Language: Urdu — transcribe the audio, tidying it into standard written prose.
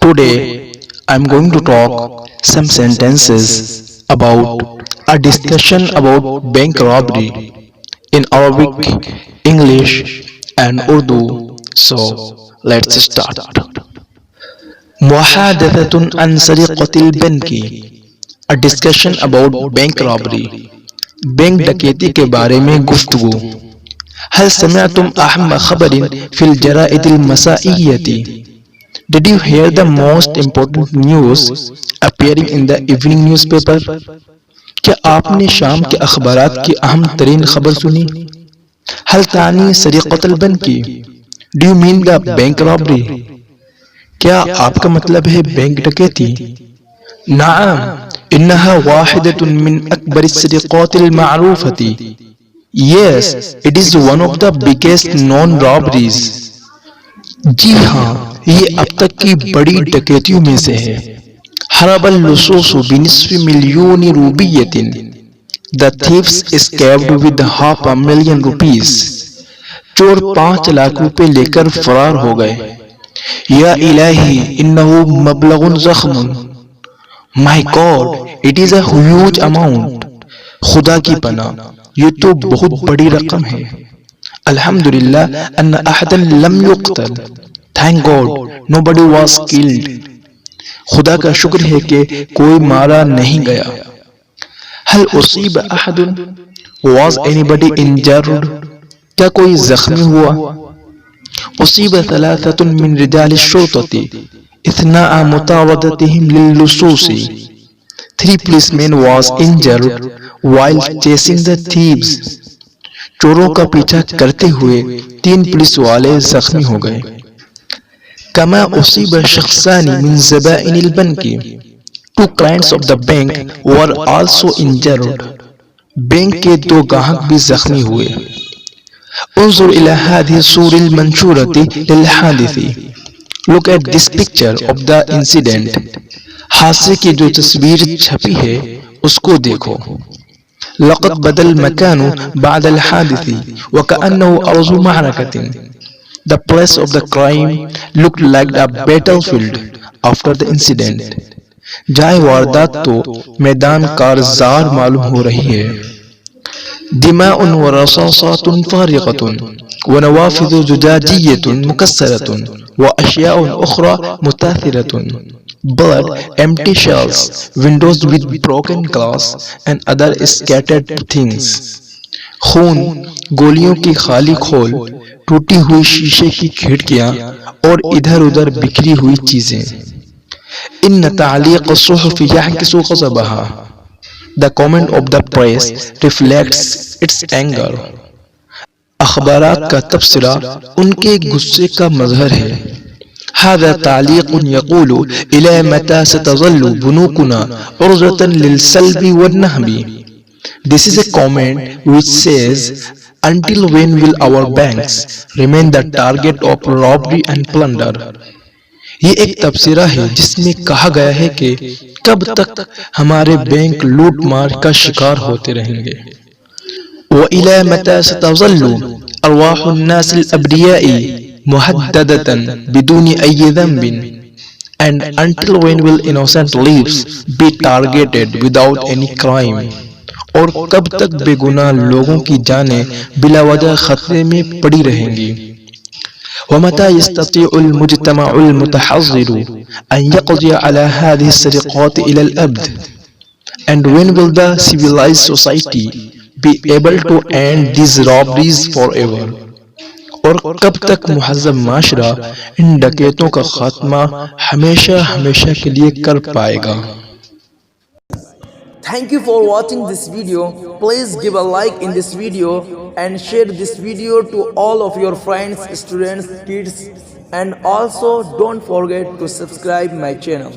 Today I'm going to talk some sentences about a discussion about bank robbery in Arabic, English and Urdu. So let's start. محادثة عن سرقة البنك. A discussion about bank robbery. Bank ڈکیتی کے بارے میں گفتگو. هل سمعتم أهم خبر في الجرائد المسائية؟ Did you hear the most important news appearing in the evening newspaper? کیا آپ نے شام کے اخبارات کی اہم ترین خبر سنی؟ هل تعني سرقة البنك؟ Do you mean the bank robbery? کیا آپ کا مطلب ہے بینک ڈکیتی؟ نعم انها واحدة من اکبر السرقات المعروفة. Yes, it is one of the biggest known robberies. جی ہاں، یہ اب تک کی بڑی ڈکیتیوں میں سے ہے. حرب اللصوص بنصف مليون روبیة. The thieves escaped with $500,000 rupees. چور 5 لاکھ روپے لے کر فرار ہو گئے. یا الہی انہو مبلغ ضخم. My God, it is a huge amount. خدا کی پناہ، یہ تو بہت بڑی رقم ہے. الحمدللہ ان احدا لم يقتل. Thank God, nobody was killed. خدا کا شکر ہے کہ کوئی مارا نہیں گیا. هل اصیب احد؟ Was anybody injured؟ کیا کوئی زخمی ہوا؟ اصیب 3 من رجال الشرطة اثناء مطاردتهم للصوص. 3 policemen was injured while chasing the thieves. چوروں کا پیچھا کرتے ہوئے 3 پولیس والے زخمی ہو گئے. کما اصیب شخصان من زبائن البنک. 2 clients of the bank were also injured. Bank کے 2 گاہک بھی زخمی ہوئے. انظر الى هذه الصور المنشورة للحادث. Look at this picture of the incident. حادثے کی جو تصویر چھپی ہے اس کو دیکھو. لقد بدا المكان بعد الحادث وكأنه أرض معركة. The place of the crime looked like a battlefield after the incident. جائے واردات تو میدان کارزار معلوم ہو رہی ہے. دماء ورصاصات فارغة ونوافذ زجاجية مكسرة وأشياء أخرى متاثرة. Blood, empty shells, windows with broken glass and other scattered things. خون، گولیوں کی خالی کھول، ٹوٹی ہوئی شیشے کی کھڑکیاں اور ادھر ادھر بکھری ہوئی چیزیں. ان تعلیق الصحف يعكس غضبها. The comment of the press reflects its anger. اخبارات کا تبصرہ ان کے غصے کا مظہر ہے. هذا تعليق يقول إلى متى ستظل بنوكنا عرضة للسلب والنهب. This is a comment which says, until when will our banks remain the target of robbery and plunder. یہ ایک تبصرہ ہے جس میں کہا گیا ہے کہ کب تک ہمارے بینک لوٹ مار کا شکار ہوتے رہیں گے. وإلى متى ستظل أرواح الناس الأبرياء مهددة بدون أي ذنب. And until when will innocent lives be targeted without any crime. اور کب تک بے گناہ لوگوں کی جانیں بلا وجہ خطرے میں پڑی رہیں گی. ومتى يستطيع المجتمع المتحضر أن يقضي على هذه السرقات إلى الأبد. And when will the civilized society be able to end these robberies forever. اور کب تک مہذب معاشرہ ان ڈکیتوں کا خاتمہ ہمیشہ ہمیشہ کے لیے کر پائے گا. Thank you for watching this video. Please give a like in this video and share this video to all of your friends, students, kids, and also don't forget to subscribe my channel.